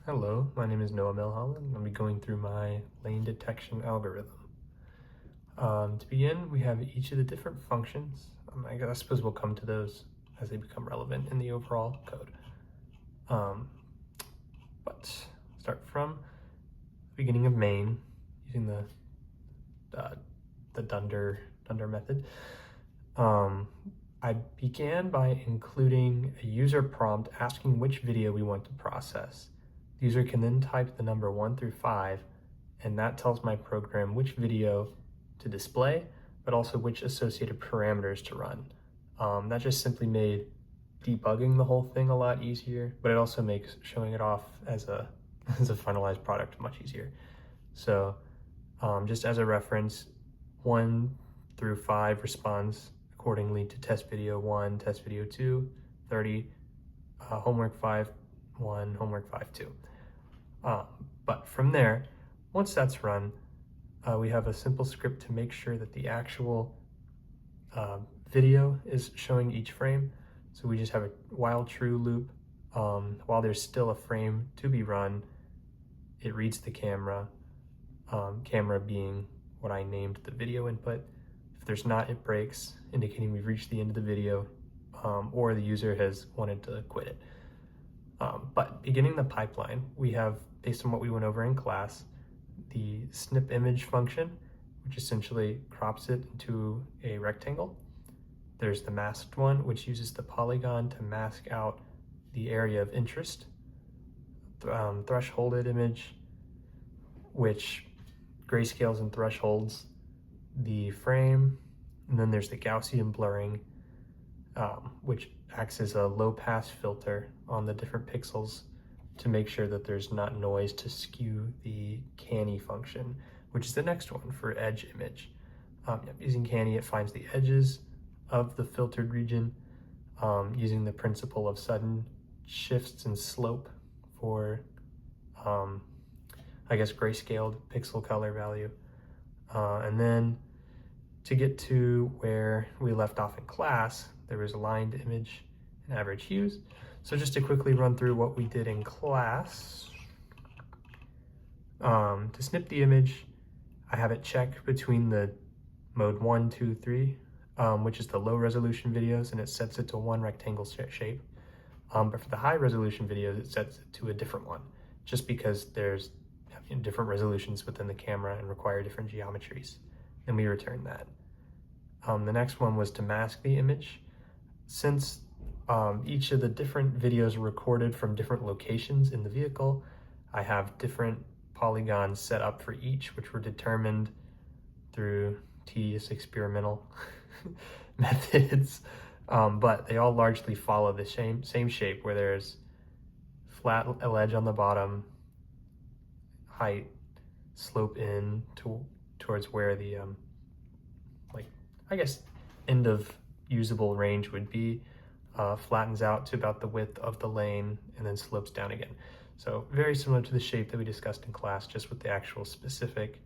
Hello, my name is Noah Milholland. I'll be going through my lane detection algorithm. To begin, we have each of the different functions. I suppose we'll come to those as they become relevant in the overall code. But start from the beginning of main using the dunder method. I began by including a user prompt asking which video we want to process. The user can then type the number 1 through 5, and that tells my program which video to display, but also which associated parameters to run. That just simply made debugging the whole thing a lot easier, but it also makes showing it off as a finalized product much easier. So just as a reference, 1 through 5 responds accordingly to test video 1, test video 2, 30, homework 5.1, homework 5.2. But from there, once that's run, we have a simple script to make sure that the actual video is showing each frame. So we just have a while true loop. While there's still a frame to be run, it reads the camera, camera being what I named the video input. If there's not, it breaks, indicating we've reached the end of the video, or the user has wanted to quit it. But beginning the pipeline, we have, based on what we went over in class, the snip image function, which essentially crops it into a rectangle. There's the masked one, which uses the polygon to mask out the area of interest. Thresholded image, which grayscales and thresholds the frame. And then there's the Gaussian blurring, which acts as a low pass filter on the different pixels to make sure that there's not noise to skew the canny function, which is the next one for edge image. Using canny, it finds the edges of the filtered region, using the principle of sudden shifts in slope for, grayscaled pixel color value. And then to get to where we left off in class, there was aligned image and average hues. So just to quickly run through what we did in class, to snip the image, I have it check between the mode 1, 2, 3, which is the low resolution videos, and it sets it to one rectangle shape. But for the high resolution videos, it sets it to a different one, just because there's different resolutions within the camera and require different geometries. And we return that. The next one was to mask the image. Since each of the different videos are recorded from different locations in the vehicle, I have different polygons set up for each, which were determined through tedious experimental methods, but they all largely follow the same shape, where there's flat ledge on the bottom, height, slope in towards where the end of usable range would be, flattens out to about the width of the lane, and then slopes down again. So very similar to the shape that we discussed in class, just with the actual specific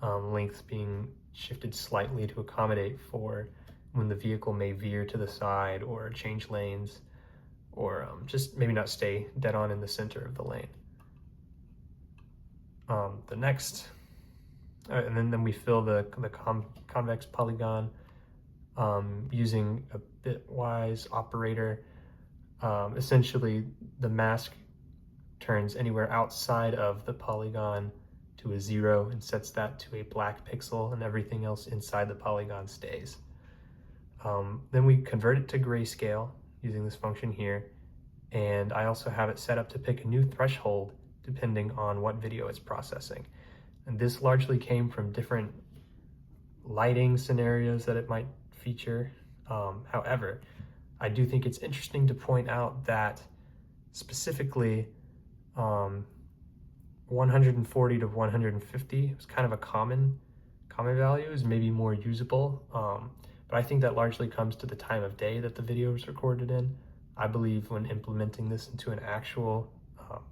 lengths being shifted slightly to accommodate for when the vehicle may veer to the side or change lanes, or just maybe not stay dead on in the center of the lane. The next, and then we fill the convex polygon using a bitwise operator. Essentially, the mask turns anywhere outside of the polygon to a 0 and sets that to a black pixel, and everything else inside the polygon stays. Then we convert it to grayscale using this function here, and I also have it set up to pick a new threshold depending on what video it's processing. And this largely came from different lighting scenarios that it might feature. However, I do think it's interesting to point out that specifically 140 to 150 was kind of a common value, is maybe more usable. But I think that largely comes to the time of day that the video was recorded in. I believe when implementing this into an actual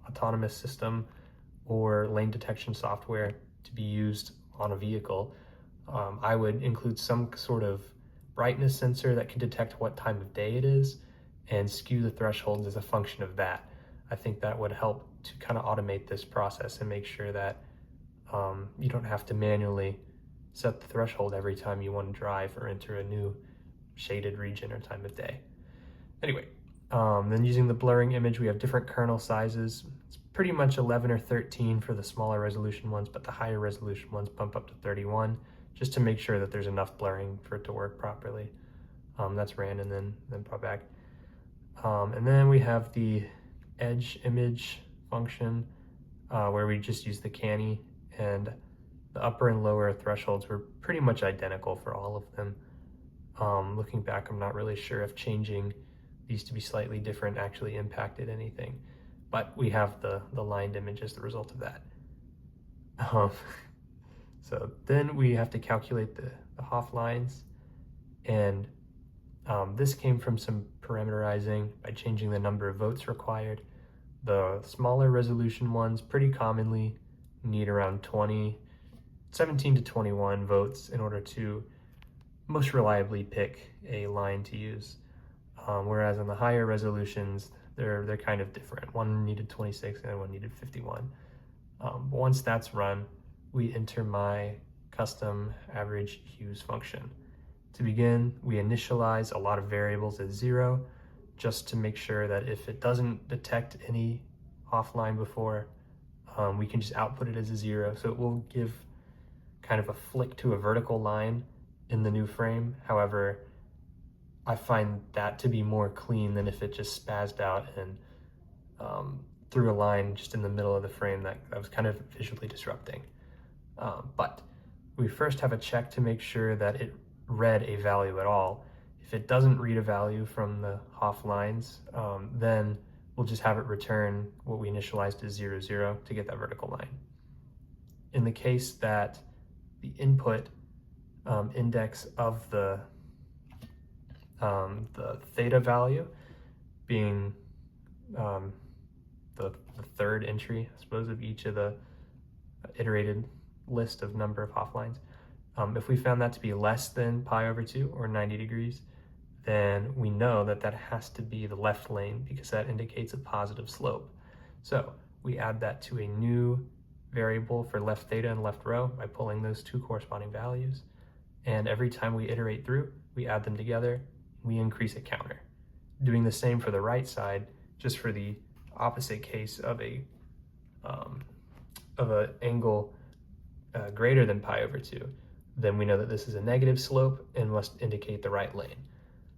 autonomous system or lane detection software to be used on a vehicle, I would include some sort of brightness sensor that can detect what time of day it is and skew the thresholds as a function of that. I think that would help to kind of automate this process and make sure that you don't have to manually set the threshold every time you want to drive or enter a new shaded region or time of day. Anyway, then using the blurring image, we have different kernel sizes. It's pretty much 11 or 13 for the smaller resolution ones, but the higher resolution ones bump up to 31, just to make sure that there's enough blurring for it to work properly. That's ran and then brought back. And then we have the edge image function, where we just use the canny, and the upper and lower thresholds were pretty much identical for all of them. Looking back, I'm not really sure if changing these to be slightly different actually impacted anything, but we have the lined image as the result of that. So then we have to calculate the Hoff lines, and this came from some parameterizing by changing the number of votes required. The smaller resolution ones pretty commonly need around 17 to 21 votes in order to most reliably pick a line to use. Whereas on the higher resolutions, they're kind of different. One needed 26 and one needed 51. But once that's run, we enter my custom average hues function. To begin, we initialize a lot of variables as 0, just to make sure that if it doesn't detect any offline before, we can just output it as a 0. So it will give kind of a flick to a vertical line in the new frame. However, I find that to be more clean than if it just spazzed out and threw a line just in the middle of the frame. That was kind of visually disrupting. But we first have a check to make sure that it read a value at all. If it doesn't read a value from the Hoff lines, then we'll just have it return what we initialized as 0, 0 to get that vertical line. In the case that the input index of the theta value being the third entry, I suppose, of each of the iterated list of number of Hoff lines, if we found that to be less than pi/2 or 90 degrees, then we know that that has to be the left lane because that indicates a positive slope. So we add that to a new variable for left theta and left rho by pulling those two corresponding values. And every time we iterate through, we add them together, we increase a counter. Doing the same for the right side, just for the opposite case of an angle greater than pi/2, then we know that this is a negative slope and must indicate the right lane.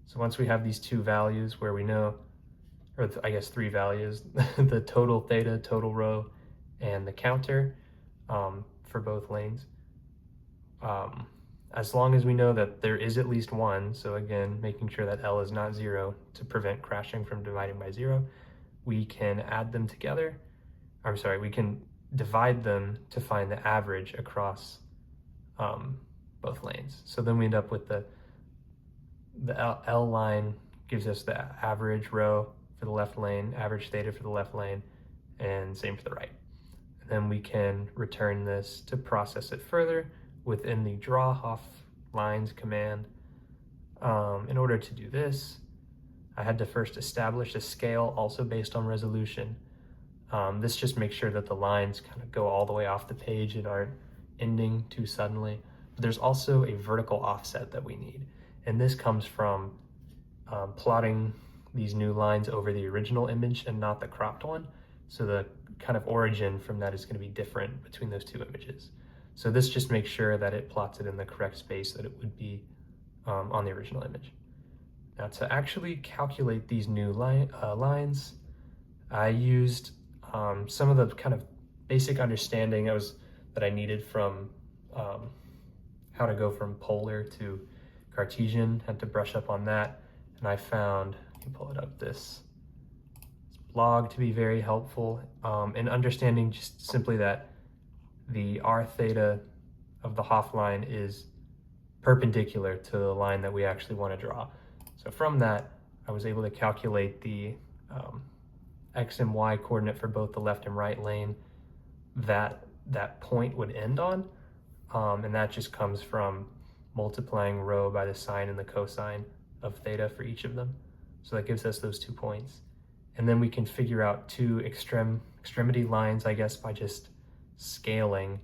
So once we have these two values where we know, or I guess three values, the total theta, total rho, and the counter for both lanes, as long as we know that there is at least one, so again, making sure that L is not 0 to prevent crashing from dividing by 0, we can add them together. We can divide them to find the average across both lanes. So then we end up with the L line gives us the average rho for the left lane, average theta for the left lane, and same for the right. And then we can return this to process it further within the draw Hoff lines command. In order to do this, I had to first establish a scale also based on resolution. This just makes sure that the lines kind of go all the way off the page and aren't ending too suddenly. But there's also a vertical offset that we need. And this comes from plotting these new lines over the original image and not the cropped one. So the kind of origin from that is going to be different between those two images. So this just makes sure that it plots it in the correct space that it would be on the original image. Now to actually calculate these new lines, I used some of the kind of basic understanding that I needed from how to go from polar to Cartesian. Had to brush up on that, and I found, you can pull it up, this blog to be very helpful in understanding just simply that the r theta of the Hoff line is perpendicular to the line that we actually want to draw. So from that, I was able to calculate the x and y coordinate for both the left and right lane that point would end on, and that just comes from multiplying rho by the sine and the cosine of theta for each of them. So that gives us those 2 points. And then we can figure out two extremity lines, I guess, by just scaling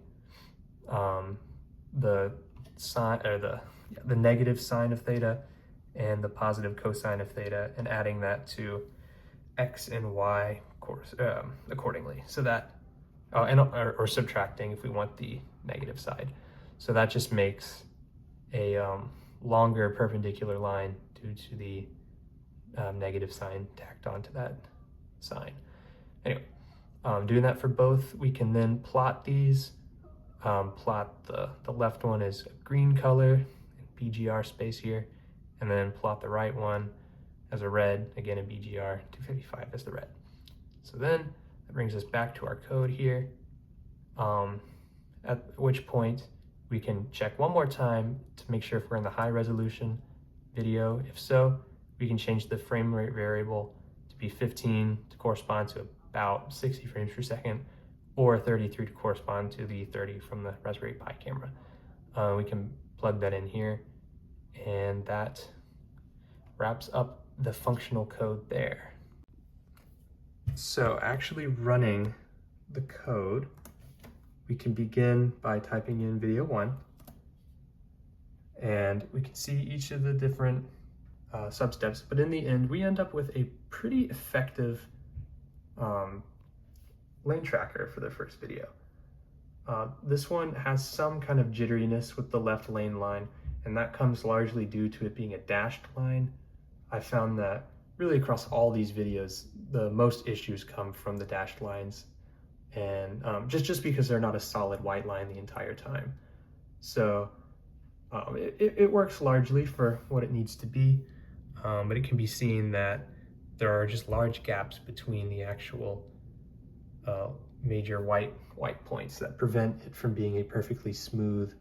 the sine, or the negative sine of theta and the positive cosine of theta, and adding that to x and y accordingly. So that, or subtracting if we want the negative side. So that just makes a longer perpendicular line due to the negative sign tacked onto that sine. Anyway, doing that for both, we can then plot these. Plot the left one is a green color, BGR space here, and then plot the right one as a red, again in BGR, 255 as the red. So then that brings us back to our code here, at which point we can check one more time to make sure if we're in the high resolution video. If so, we can change the frame rate variable to be 15 to correspond to about 60 frames per second, or 33 to correspond to the 30 from the Raspberry Pi camera. We can plug that in here, and that wraps up the functional code there. So actually running the code, we can begin by typing in video 1, and we can see each of the different sub-steps, but in the end, we end up with a pretty effective lane tracker for the first video. This one has some kind of jitteriness with the left lane line, and that comes largely due to it being a dashed line. I found that really across all these videos, the most issues come from the dashed lines, and just because they're not a solid white line the entire time. So it works largely for what it needs to be, but it can be seen that there are just large gaps between the actual major white points that prevent it from being a perfectly smooth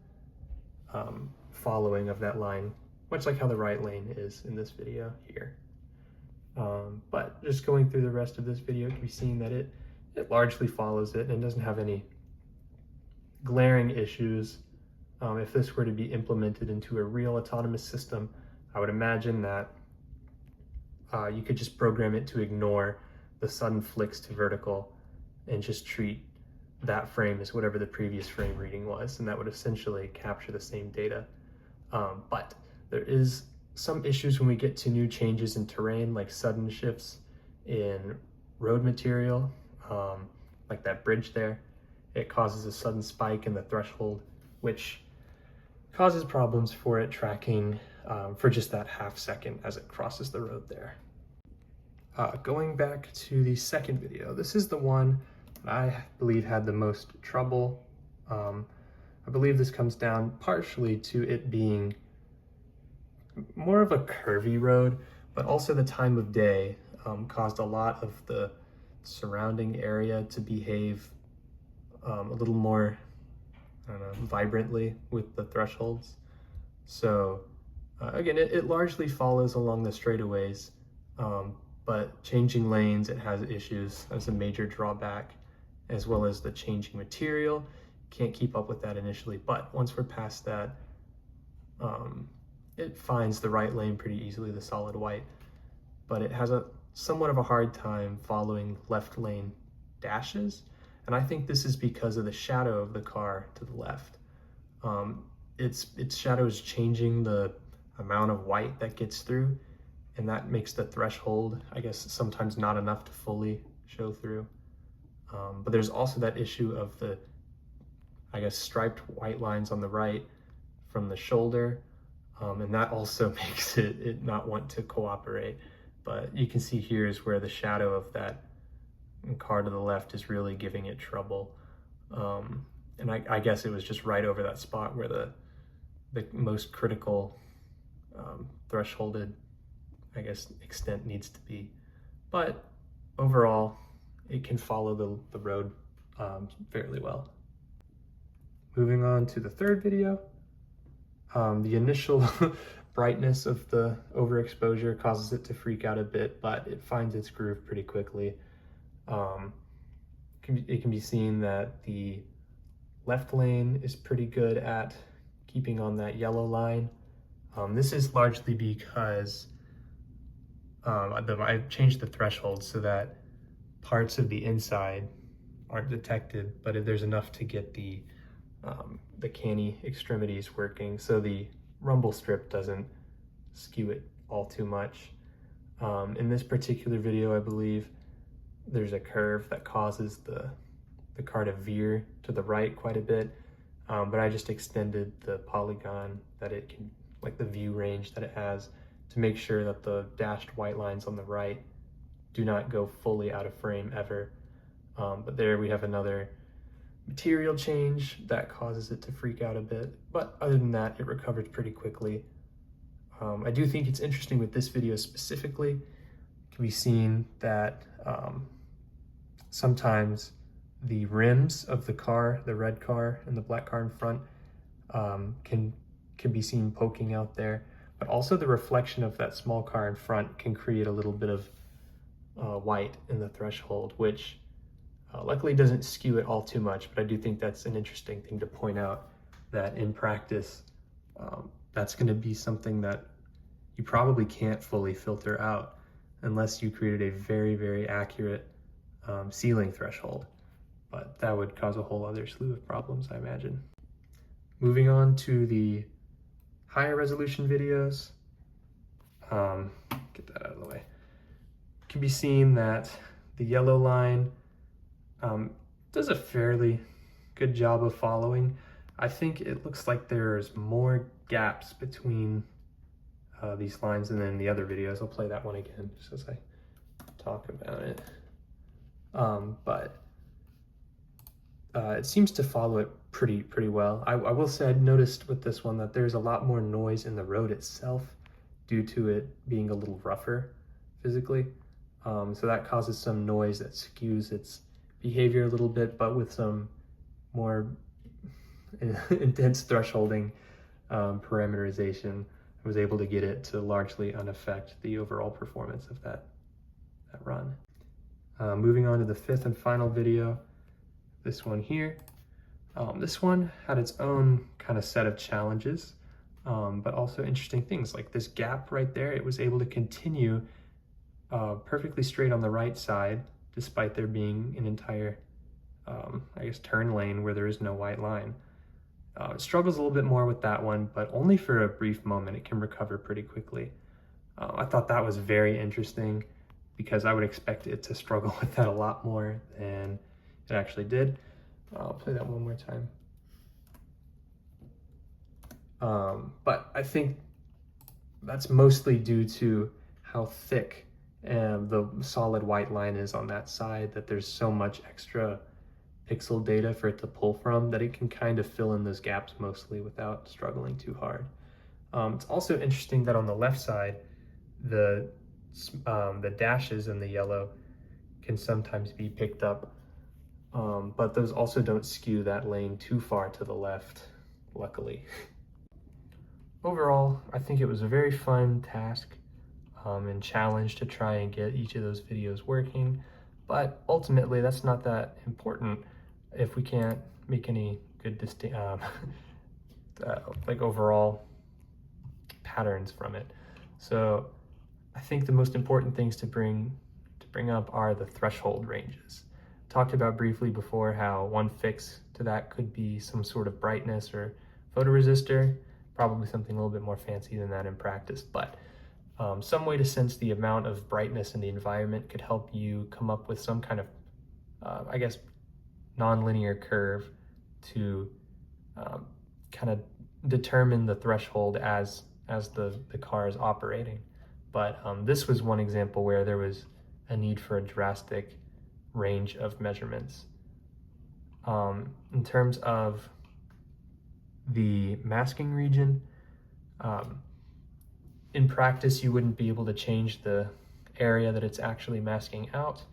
following of that line, much like how the right lane is in this video here. But just going through the rest of this video, it can be seen that it largely follows it and doesn't have any glaring issues. If this were to be implemented into a real autonomous system, I would imagine that you could just program it to ignore the sudden flicks to vertical and just treat that frame as whatever the previous frame reading was, and that would essentially capture the same data. But there is some issues when we get to new changes in terrain, like sudden shifts in road material, like that bridge there. It causes a sudden spike in the threshold, which causes problems for it tracking for just that half second as it crosses the road there. Going back to the second video, this is the one that I believe had the most trouble. I believe this comes down partially to it being more of a curvy road, but also the time of day caused a lot of the surrounding area to behave a little more, I don't know, vibrantly with the thresholds. So again, it largely follows along the straightaways, but changing lanes, it has issues. That's a major drawback, as well as the changing material. Can't keep up with that initially, but once we're past that, it finds the right lane pretty easily, the solid white, but it has a somewhat of a hard time following left lane dashes. And I think this is because of the shadow of the car to the left. Its shadow is changing the amount of white that gets through, and that makes the threshold, I guess, sometimes not enough to fully show through. But there's also that issue of the, I guess, striped white lines on the right from the shoulder, and that also makes it not want to cooperate. But you can see here is where the shadow of that car to the left is really giving it trouble. And I guess it was just right over that spot where the most critical thresholded, I guess, extent needs to be. But overall, it can follow the road fairly well. Moving on to the third video, the initial brightness of the overexposure causes it to freak out a bit, but it finds its groove pretty quickly. It can be seen that the left lane is pretty good at keeping on that yellow line. This is largely because I changed the threshold so that parts of the inside aren't detected, but if there's enough to get the canny extremities working, so the rumble strip doesn't skew it all too much. In this particular video, I believe there's a curve that causes the car to veer to the right quite a bit, but I just extended the polygon that it can, like the view range that it has, to make sure that the dashed white lines on the right do not go fully out of frame ever. But there we have another material change that causes it to freak out a bit, but other than that, it recovers pretty quickly. I do think it's interesting with this video specifically. It can be seen that sometimes the rims of the car, the red car and the black car in front, can be seen poking out there, but also the reflection of that small car in front can create a little bit of white in the threshold, which luckily doesn't skew it all too much, but I do think that's an interesting thing to point out, that in practice, that's going to be something that you probably can't fully filter out unless you created a very, very accurate ceiling threshold. But that would cause a whole other slew of problems, I imagine. Moving on to the higher resolution videos, get that out of the way. It can be seen that the yellow line does a fairly good job of following. I think it looks like there's more gaps between these lines than in the other videos. I'll play that one again just as I talk about it. But it seems to follow it pretty well. I will say I noticed with this one that there's a lot more noise in the road itself due to it being a little rougher physically. So that causes some noise that skews its behavior a little bit, but with some more intense thresholding parameterization, I was able to get it to largely unaffect the overall performance of that run. Moving on to the fifth and final video, this one here. This one had its own kind of set of challenges, but also interesting things like this gap right there. It was able to continue perfectly straight on the right side, despite there being an entire, I guess, turn lane where there is no white line. It struggles a little bit more with that one, but only for a brief moment. It can recover pretty quickly. I thought that was very interesting because I would expect it to struggle with that a lot more than it actually did. I'll play that one more time. But I think that's mostly due to how thick the solid white line is on that side, that there's so much extra pixel data for it to pull from that it can kind of fill in those gaps mostly without struggling too hard. It's also interesting that on the left side, the dashes in the yellow can sometimes be picked up, but those also don't skew that lane too far to the left, luckily. Overall, I think it was a very fun task and challenge to try and get each of those videos working, but ultimately that's not that important if we can't make any good like overall patterns from it. So I think the most important things to bring up are the threshold ranges. Talked about briefly before how one fix to that could be some sort of brightness or photoresistor, probably something a little bit more fancy than that in practice, but some way to sense the amount of brightness in the environment could help you come up with some kind of, I guess, nonlinear curve to kind of determine the threshold as the car is operating. But this was one example where there was a need for a drastic range of measurements. In terms of the masking region, in practice, you wouldn't be able to change the area that it's actually masking out.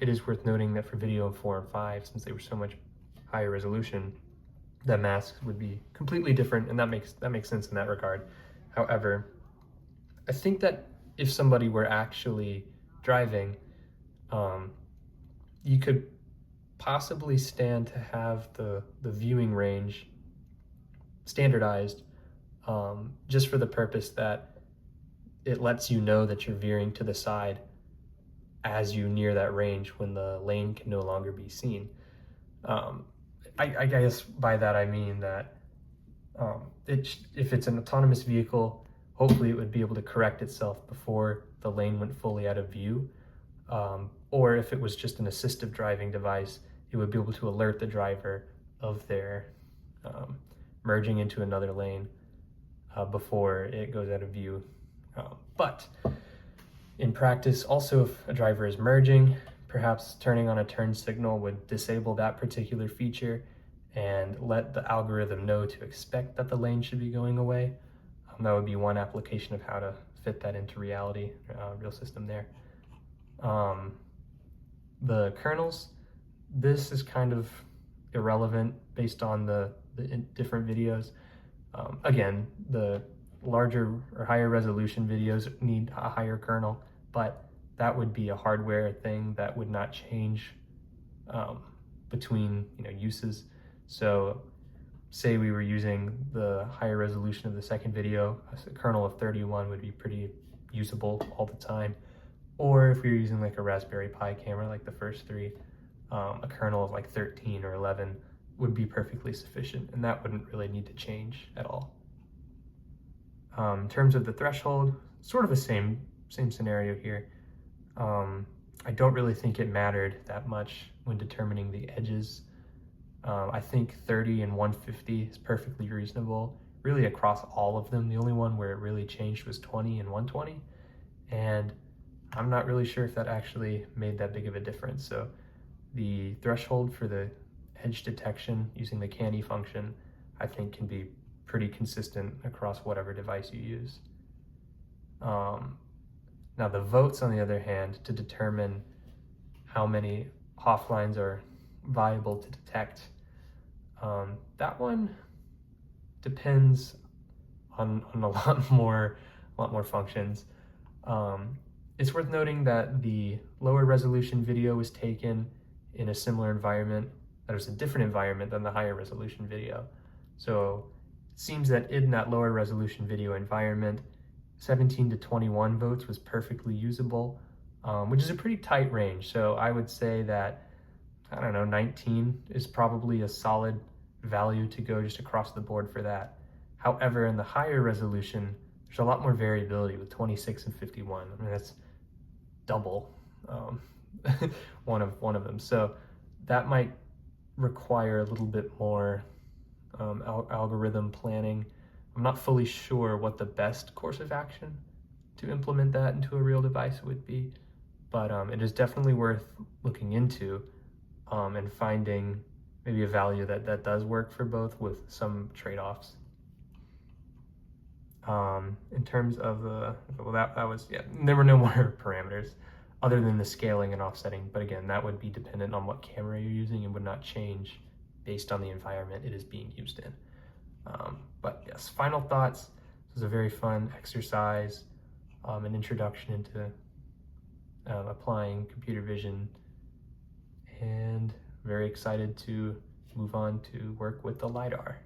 It is worth noting that for video 4 and 5, since they were so much higher resolution, the masks would be completely different, and that makes sense in that regard. However, I think that if somebody were actually driving, you could possibly stand to have the viewing range standardized, just for the purpose that it lets you know that you're veering to the side as you near that range when the lane can no longer be seen. I guess by that I mean that if it's an autonomous vehicle, hopefully it would be able to correct itself before the lane went fully out of view. Or if it was just an assistive driving device, it would be able to alert the driver of their merging into another lane before it goes out of view. But in practice, also if a driver is merging, perhaps turning on a turn signal would disable that particular feature and let the algorithm know to expect that the lane should be going away. That would be one application of how to fit that into reality, real system there. The kernels, this is kind of irrelevant based on the different videos. Again, the larger or higher resolution videos need a higher kernel, but that would be a hardware thing that would not change between uses. So say we were using the higher resolution of the second video, a kernel of 31 would be pretty usable all the time. Or if we were using like a Raspberry Pi camera like the first three, a kernel of like 13 or 11 would be perfectly sufficient, and that wouldn't really need to change at all. In terms of the threshold, sort of the same scenario here. I don't really think it mattered that much when determining the edges. I think 30 and 150 is perfectly reasonable, really across all of them. The only one where it really changed was 20 and 120, and I'm not really sure if that actually made that big of a difference. So the threshold for the edge detection using the canny function, I think can be pretty consistent across whatever device you use. Now the votes, on the other hand, to determine how many offlines are viable to detect, that one depends on a lot more functions. It's worth noting that the lower resolution video was taken in a similar environment, that was a different environment than the higher resolution video. So it seems that in that lower resolution video environment, 17 to 21 votes was perfectly usable, which is a pretty tight range. So I would say that, 19 is probably a solid value to go just across the board for that. However, in the higher resolution, there's a lot more variability with 26 and 51. I mean, that's double one of them. So that might require a little bit more algorithm planning. I'm not fully sure what the best course of action to implement that into a real device would be, but it is definitely worth looking into and finding maybe a value that does work for both with some trade-offs. In terms of that was, there were no more parameters other than the scaling and offsetting, but again, that would be dependent on what camera you're using and would not change based on the environment it is being used in. But yes, final thoughts. This was a very fun exercise, an introduction into applying computer vision, and very excited to move on to work with the LiDAR.